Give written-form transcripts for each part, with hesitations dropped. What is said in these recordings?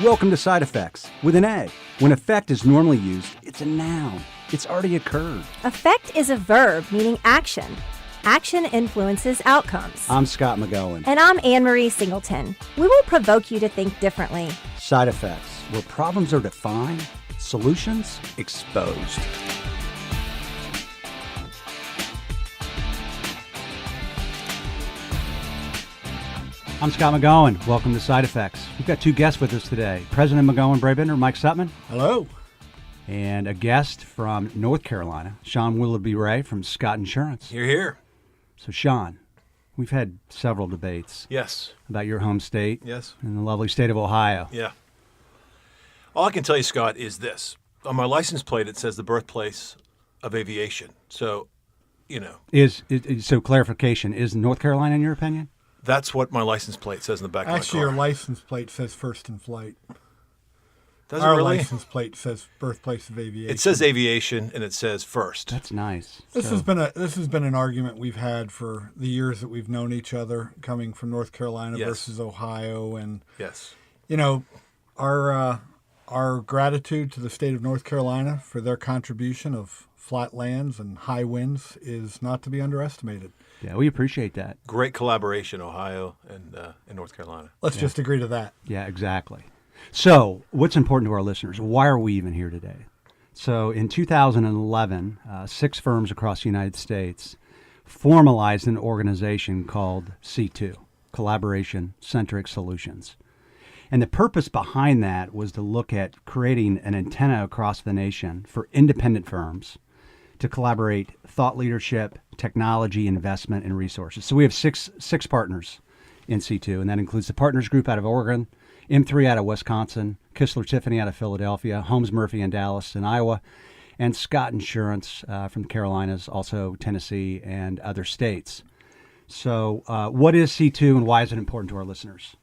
Welcome to Side Effects with an A. When effect is normally used, it's a noun. It's already occurred. Effect is a verb meaning action. Action influences outcomes. I'm Scott McGohan. And I'm Anne-Marie Singleton. We will provoke you to think differently. Side Effects, where problems are defined, solutions exposed. I'm Scott McGohan. Welcome to Side Effects. We've got two guests with us today. President McGohan Brabender, Mike Suttman. Hello. And a guest from North Carolina, Sean Willoughby-Ray from Scott Insurance. You're here. So, Sean, we've had several debates. Yes. About your home state. Yes. And the lovely state of Ohio. Yeah. All I can tell you, Scott, is this. On my license plate, it says the birthplace of aviation. So, you know. So clarification, is North Carolina in your opinion? That's what my license plate says in the back of my car. Actually, your license plate says first in flight. Does it Our really? license plate says birthplace of aviation. It says aviation, and it says first. That's nice. This has been an argument we've had for the years that we've known each other, coming from North Carolina Yes. versus Ohio, and Yes. you know, our gratitude to the state of North Carolina for their contribution of flat lands and high winds is not to be underestimated. Yeah, we appreciate that. Great collaboration, Ohio and North Carolina. Let's just agree to that. Yeah, exactly. So, what's important to our listeners? Why are we even here today? So, in 2011, 6 firms across the United States formalized an organization called C2, Collaboration Centric Solutions. And the purpose behind that was to look at creating an antenna across the nation for independent firms to collaborate thought leadership, technology, investment, and resources. So we have six partners in C2, and that includes the Partners Group out of Oregon, M3 out of Wisconsin, Kistler Tiffany out of Philadelphia, Holmes Murphy and Dallas in Iowa, and Scott Insurance from the Carolinas, also Tennessee and other states. So what is C2 and why is it important to our listeners?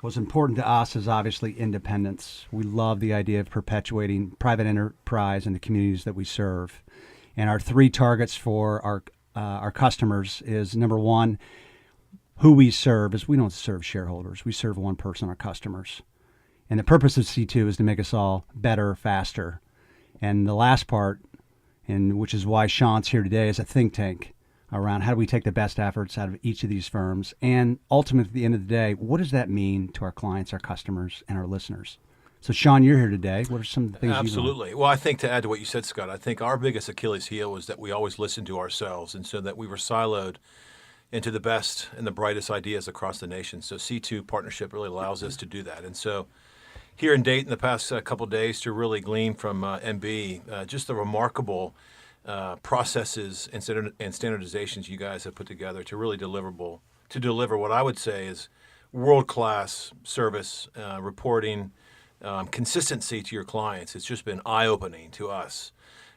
What's important to us is obviously independence. We love the idea of perpetuating private enterprise in the communities that we serve. And our 3 targets for our customers is, number one, who we serve is we don't serve shareholders. We serve one person, our customers. And the purpose of C2 is to make us all better, faster. And the last part, and which is why Sean's here today, is a think tank around how do we take the best efforts out of each of these firms. And ultimately, at the end of the day, what does that mean to our clients, our customers, and our listeners? So, Sean, you're here today. What are some of the things Absolutely. Well, I think to add to what you said, Scott, I think our biggest Achilles heel was that we always listened to ourselves, and so that we were siloed into the best and the brightest ideas across the nation. So C2 partnership really allows us to do that. And so here in Dayton the past couple of days to really glean from MB just the remarkable processes and standardizations you guys have put together to really deliver what I would say is world-class service, reporting, consistency to your clients. It's just been eye-opening to us.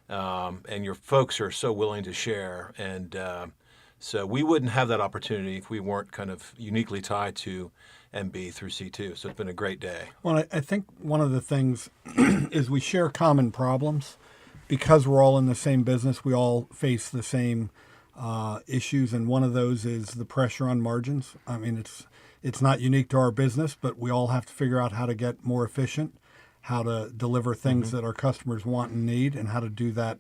And your folks are so willing to share. And so we wouldn't have that opportunity if we weren't kind of uniquely tied to MB through C2. So it's been a great day. Well, I think one of the things is we share common problems. Because we're all in the same business, we all face the same issues. And one of those is the pressure on margins. I mean, it's not unique to our business, but we all have to figure out how to get more efficient, how to deliver things that our customers want and need, and how to do that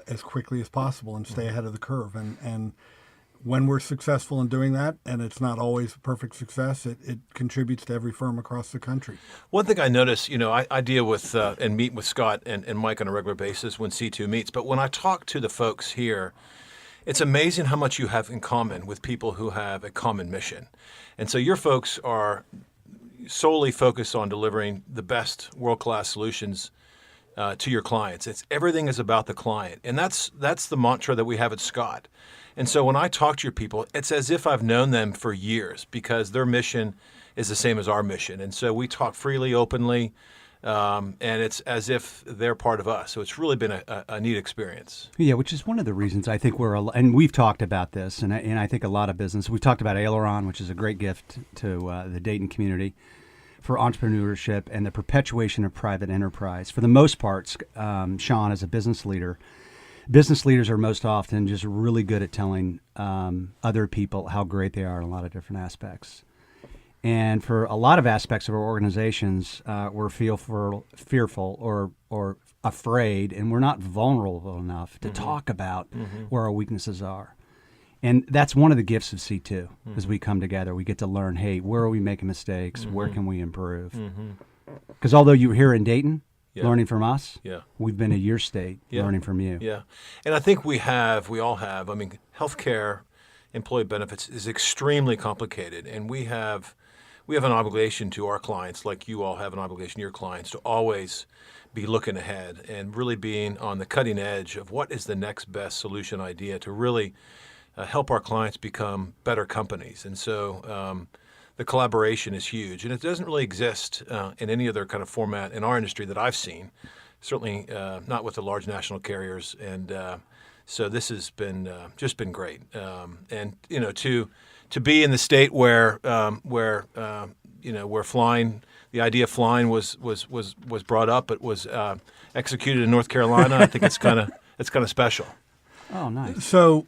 as quickly as possible and stay ahead of the curve. And when we're successful in doing that, and it's not always a perfect success, it contributes to every firm across the country. One thing I notice, I deal with and meet with Scott and Mike on a regular basis when C2 meets, but when I talk to the folks here, it's amazing how much you have in common with people who have a common mission. And so your folks are solely focused on delivering the best world-class solutions to your clients. Everything is about the client. And that's the mantra that we have at Scott. And so when I talk to your people, it's as if I've known them for years because their mission is the same as our mission. And so we talk freely, openly, and it's as if they're part of us. So it's really been a neat experience. Yeah, which is one of the reasons I think and we've talked about this, and I think a lot of business, we've talked about Aileron, which is a great gift to the Dayton community for entrepreneurship and the perpetuation of private enterprise. For the most part, Sean, as a business leader, business leaders are most often just really good at telling other people how great they are in a lot of different aspects. And for a lot of aspects of our organizations, we're fearful or afraid, and we're not vulnerable enough to talk about where our weaknesses are. And that's one of the gifts of C2. As we come together, we get to learn, hey, where are we making mistakes? Where can we improve? Because although you were here in Dayton, learning from us, we've been at your state learning from you. Yeah. And I think we all have. I mean, healthcare, employee benefits is extremely complicated, and we have an obligation to our clients, like you all have an obligation to your clients, to always be looking ahead and really being on the cutting edge of what is the next best solution idea to really help our clients become better companies. And so the collaboration is huge, and it doesn't really exist in any other kind of format in our industry that I've seen, certainly not with the large national carriers. And so this has been just been great. And to be in the state where flying, the idea of flying was brought up, but was executed in North Carolina, I think it's kind of special. Oh, nice. So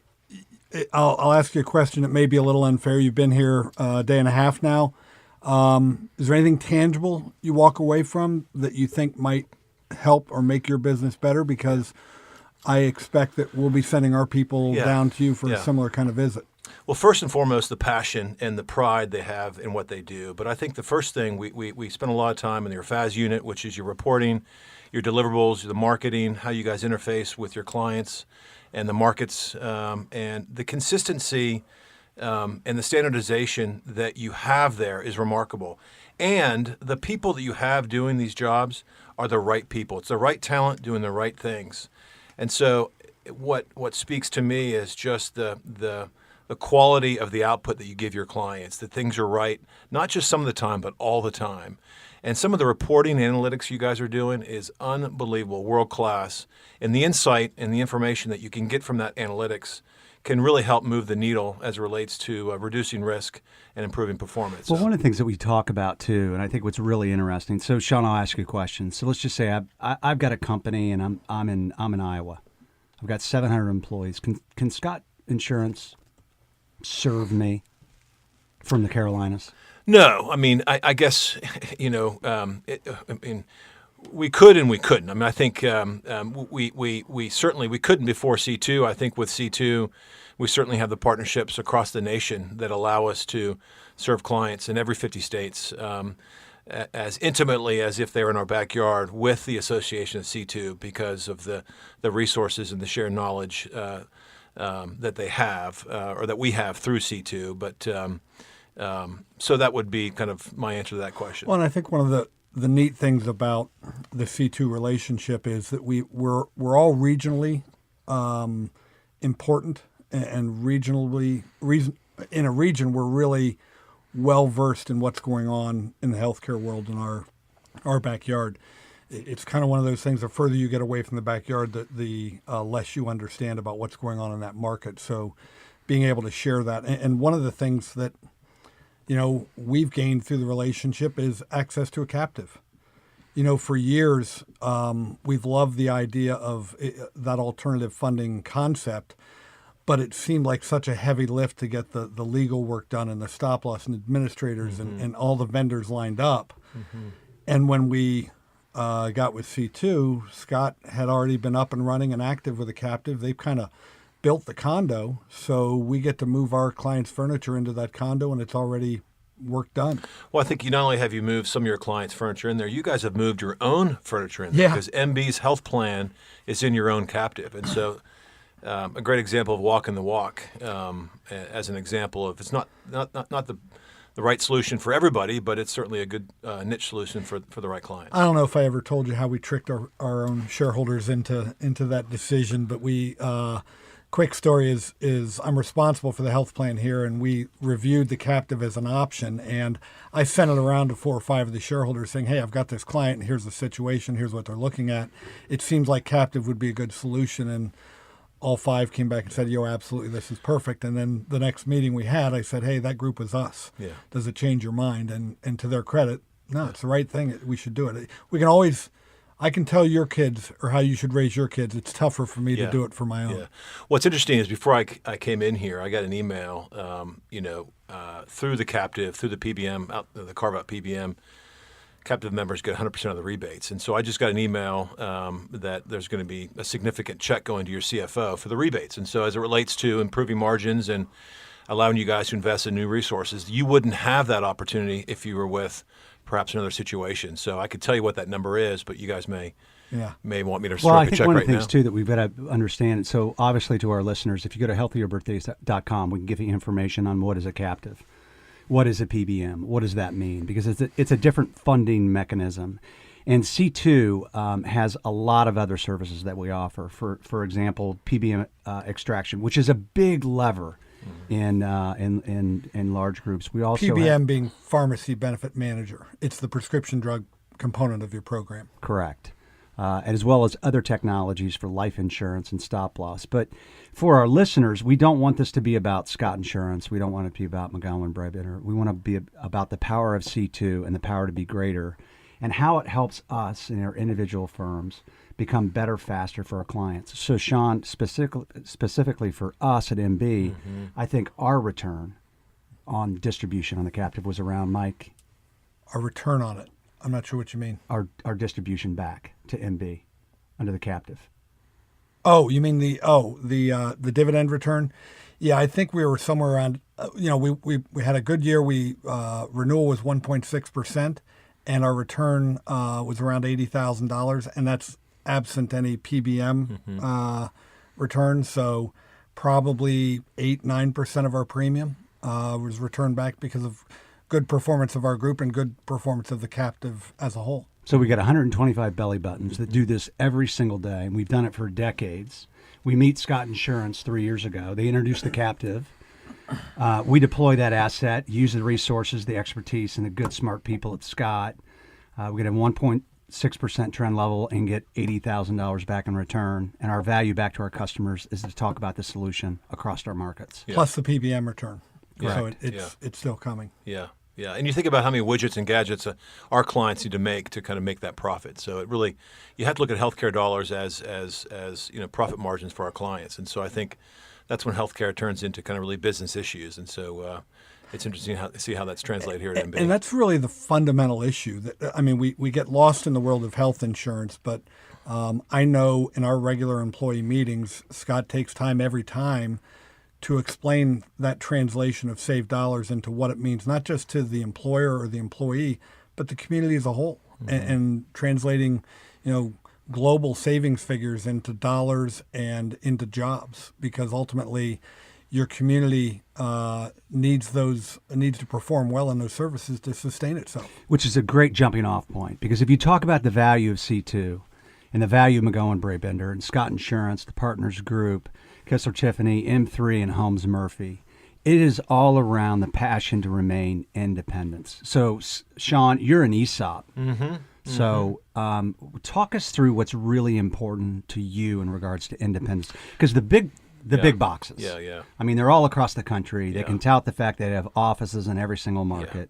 I'll ask you a question that may be a little unfair. You've been here a day and a half now. Is there anything tangible you walk away from that you think might help or make your business better? Because I expect that we'll be sending our people down to you for a similar kind of visit. Well, first and foremost, the passion and the pride they have in what they do. But I think the first thing, we spend a lot of time in your FAS unit, which is your reporting, your deliverables, the marketing, how you guys interface with your clients and the markets, and the consistency and the standardization that you have there is remarkable. And the people that you have doing these jobs are the right people. It's the right talent doing the right things. And so what speaks to me is just the quality of the output that you give your clients, that things are right, not just some of the time, but all the time. And some of the reporting analytics you guys are doing is unbelievable, world-class. And the insight and the information that you can get from that analytics can really help move the needle as it relates to reducing risk and improving performance. Well, one of the things that we talk about too, and I think what's really interesting. So, Sean, I'll ask you a question. So let's just say I've got a company and I'm in Iowa. I've got 700 employees. Can Scott Insurance serve me from the Carolinas? No, I mean, I guess we could and we couldn't. I mean, I think we certainly couldn't before C2. I think with C2, we certainly have the partnerships across the nation that allow us to serve clients in every 50 states as intimately as if they were in our backyard with the association of C2 because of the resources and the shared knowledge that they have or that we have through C2. But so that would be kind of my answer to that question. Well, and I think one of the neat things about the C2 relationship is that we're all regionally important and regionally in a region we're really well versed in what's going on in the healthcare world in our backyard. It's kind of one of those things. The further you get away from the backyard, the less you understand about what's going on in that market. So, being able to share that, and one of the things that we've gained through the relationship is access to a captive. For years, we've loved the idea of that alternative funding concept, but it seemed like such a heavy lift to get the legal work done and the stop loss and administrators and all the vendors lined up. Mm-hmm. And when we got with C2, Scott had already been up and running and active with a captive. They've kind of built the condo, so we get to move our clients' furniture into that condo, and it's already work done. Well, I think you not only have you moved some of your clients' furniture in there, you guys have moved your own furniture in there because MB's health plan is in your own captive. And so a great example of walking the walk as an example of it's not the right solution for everybody, but it's certainly a good niche solution for the right client. I don't know if I ever told you how we tricked our own shareholders into that decision, but we quick story is I'm responsible for the health plan here, and we reviewed the captive as an option, and I sent it around to 4 or 5 of the shareholders saying, hey, I've got this client, and here's the situation, here's what they're looking at. It seems like captive would be a good solution, and all 5 came back and said, yo, absolutely, this is perfect. And then the next meeting we had, I said, hey, that group was us. Yeah. Does it change your mind? And to their credit, no, it's the right thing. We should do it. We can always, I can tell your kids or how you should raise your kids. It's tougher for me to do it for my own. Yeah. What's interesting is before I came in here, I got an email, through the captive, through the PBM, the carve-out PBM, captive members get 100% of the rebates. And so I just got an email that there's going to be a significant check going to your CFO for the rebates. And so as it relates to improving margins and allowing you guys to invest in new resources, you wouldn't have that opportunity if you were with perhaps another situation. So I could tell you what that number is, but you guys may want me to Well, I stroke a think check one right of the now. things, too, that we've got to understand, so obviously to our listeners, if you go to healthierbirthdays.com, we can give you information on what is a captive. What is a PBM? What does that mean? Because it's a different funding mechanism. And C2 has a lot of other services that we offer. For example, PBM extraction, which is a big lever in large groups. We also PBM being pharmacy benefit manager. It's the prescription drug component of your program. Correct. As well as other technologies for life insurance and stop loss. But for our listeners, we don't want this to be about Scott Insurance. We don't want it to be about McGohan Brabender. We want to be about the power of C2 and the power to be greater and how it helps us in our individual firms become better, faster for our clients. So, Sean, specifically for us at MB, I think our return on distribution on the captive was around, Mike, A return on it. I'm not sure what you mean. our distribution back to MB under the captive. Oh, you mean the dividend return? Yeah, I think we were somewhere around. We had a good year. Renewal was 1.6%, and our return was around $80,000, and that's absent any PBM return. So probably 8-9% of our premium was returned back because of good performance of our group and good performance of the captive as a whole. So we got 125 belly buttons that do this every single day, and we've done it for decades. We meet Scott Insurance 3 years ago. They introduced the captive. We deploy that asset, use the resources, the expertise, and the good, smart people at Scott. We get a 1.6% trend level and get $80,000 back in return. And our value back to our customers is to talk about the solution across our markets. Yeah. Plus the PBM return. Correct. So it's still coming. Yeah. Yeah, and you think about how many widgets and gadgets our clients need to make to kind of make that profit. So it really, you have to look at healthcare dollars as profit margins for our clients. And so I think that's when healthcare turns into kind of really business issues. And so it's interesting to see how that's translated here at MB. And that's really the fundamental issue. We get lost in the world of health insurance, but I know in our regular employee meetings, Scott takes time every time to explain that translation of saved dollars into what it means, not just to the employer or the employee, but the community as a whole, and translating, global savings figures into dollars and into jobs, because ultimately your community needs to perform well in those services to sustain itself. Which is a great jumping off point, because if you talk about the value of C2 and the value of McGohan Brabender and Scott Insurance, the Partners Group, Kessler Tiffany, M3, and Holmes Murphy, it is all around the passion to remain independent. So, Sean, you're an ESOP. So talk us through what's really important to you in regards to independence. Because the big boxes, I mean, they're all across the country. They can tout the fact that they have offices in every single market.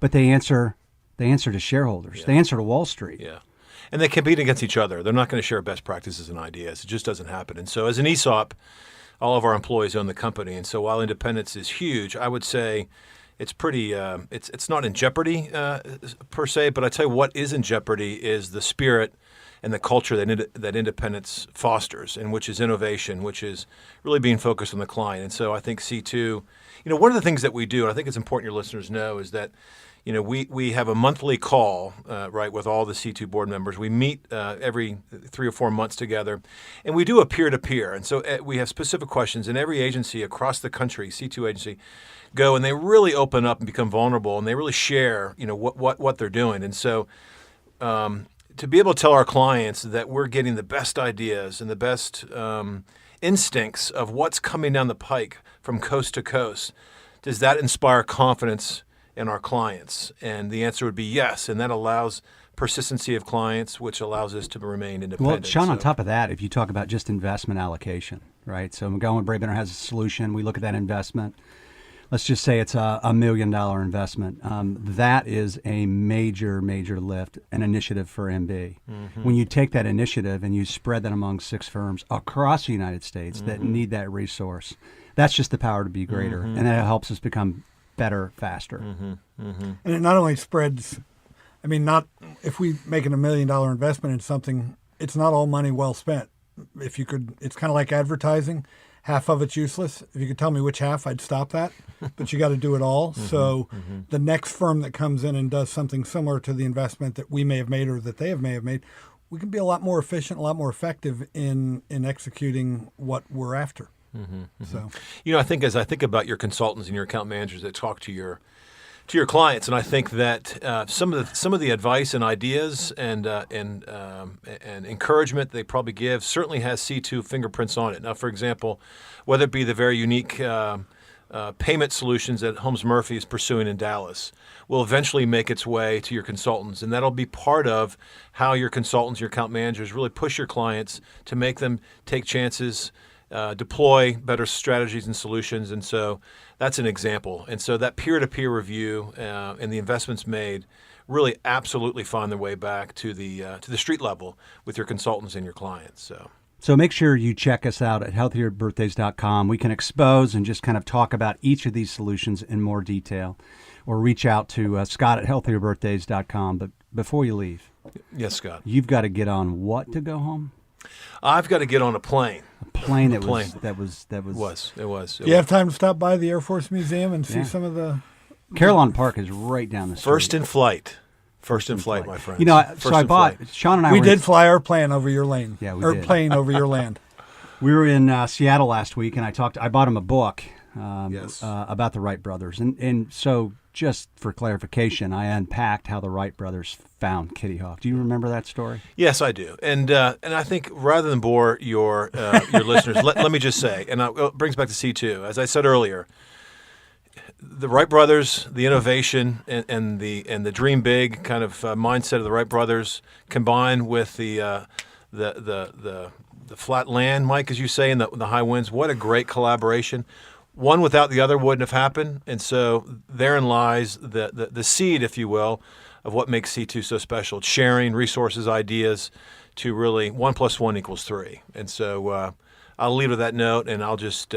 But they answer to shareholders. They answer to Wall Street. Yeah. And they compete against each other. They're not going to share best practices and ideas. It just doesn't happen. And so as an ESOP, all of our employees own the company. And so while independence is huge, I would say it's pretty, it's not in jeopardy per se, but I tell you what is in jeopardy is the spirit and the culture that independence fosters, and which is innovation, which is really being focused on the client. And so I think C2, one of the things that we do, and I think it's important your listeners know, is that we have a monthly call, right, with all the C2 board members. We meet every 3 or 4 months together, and we do a peer-to-peer. And so we have specific questions, and every agency across the country, C2 agency, go and they really open up and become vulnerable, and they really share, what they're doing. And so to be able to tell our clients that we're getting the best ideas and the best instincts of what's coming down the pike from coast to coast, does that inspire confidence in our clients? And the answer would be yes, and that allows persistency of clients, which allows us to remain independent. Well, Sean, on top of that, if you talk about just investment allocation, right? So McGohan Brabender has a solution. We look at that investment. Let's just say it's a $1 million investment. That is a major, major lift, an initiative for MB. When you take that initiative and you spread that among 6 firms across the United States that need that resource, that's just the power to be greater, and that helps us become better, faster. And it not only spreads, I mean, not if we make $1 million investment in something, it's not all money well spent. If you could, it's kind of like advertising. Half of it's useless. If you could tell me which half, I'd stop that. But you got to do it all. So the next firm that comes in and does something similar to the investment that we may have made or that they may have made, we can be a lot more efficient, a lot more effective in executing what we're after. So, I think as I think about your consultants and your account managers that talk to your clients, and I think that some of the advice and ideas and encouragement they probably give certainly has C2 fingerprints on it. Now, for example, whether it be the very unique payment solutions that Holmes Murphy is pursuing in Dallas will eventually make its way to your consultants, and that'll be part of how your consultants, your account managers really push your clients to make them take chances, deploy better strategies and solutions. And so that's an example. And so that peer-to-peer review and the investments made really absolutely find their way back to the street level with your consultants and your clients. So make sure you check us out at healthierbirthdays.com. We can expose and just kind of talk about each of these solutions in more detail, or reach out to Scott at healthierbirthdays.com. But before you leave, yes, Scott, you've got to get on what to go home? I've got to get on a plane. A plane that was. do you have time to stop by the Air Force Museum and see some of the? Carillon Park is right down the street. First in flight, my friends. Sean and I We did fly our plane over your lane. Yeah, we or did. plane over your land. We were in Seattle last week, and I bought him a book Yes. about the Wright brothers. And so just for clarification, I unpacked how the Wright brothers found Kitty Hawk. Do you remember that story? Yes, I do. And I think rather than bore your listeners, let me just say, and it brings back to C2. As I said earlier, the Wright brothers, the innovation and the dream big kind of mindset of the Wright brothers, combined with the flat land, Mike, as you say, and the high winds. What a great collaboration! One without the other wouldn't have happened. And so therein lies the seed, if you will, of what makes C2 so special. It's sharing resources, ideas, to really 1 + 1 = 3. And so I'll leave with that note, and I'll just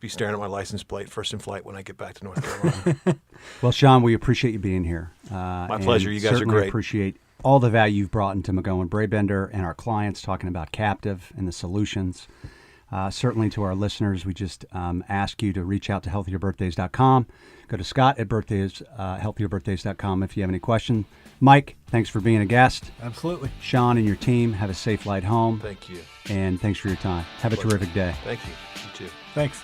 be staring at my license plate first in flight when I get back to North Carolina. Well, Sean, we appreciate you being here. My pleasure. You guys are certainly great. Appreciate all the value you've brought into McGohan Brabender and our clients, talking about captive and the solutions. Certainly to our listeners, we just ask you to reach out to healthierbirthdays.com. Go to Scott at healthierbirthdays.com if you have any questions. Mike, thanks for being a guest. Absolutely. Sean and your team, have a safe flight home. Thank you. And thanks for your time. Have a terrific day. Thank you. You too. Thanks.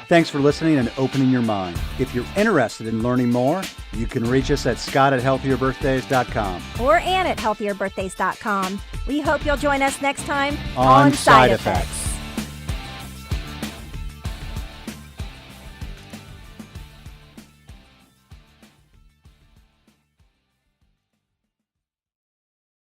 Thanks for listening and opening your mind. If you're interested in learning more, you can reach us at Scott at healthierbirthdays.com. Or Ann at healthierbirthdays.com. We hope you'll join us next time On Side Effects.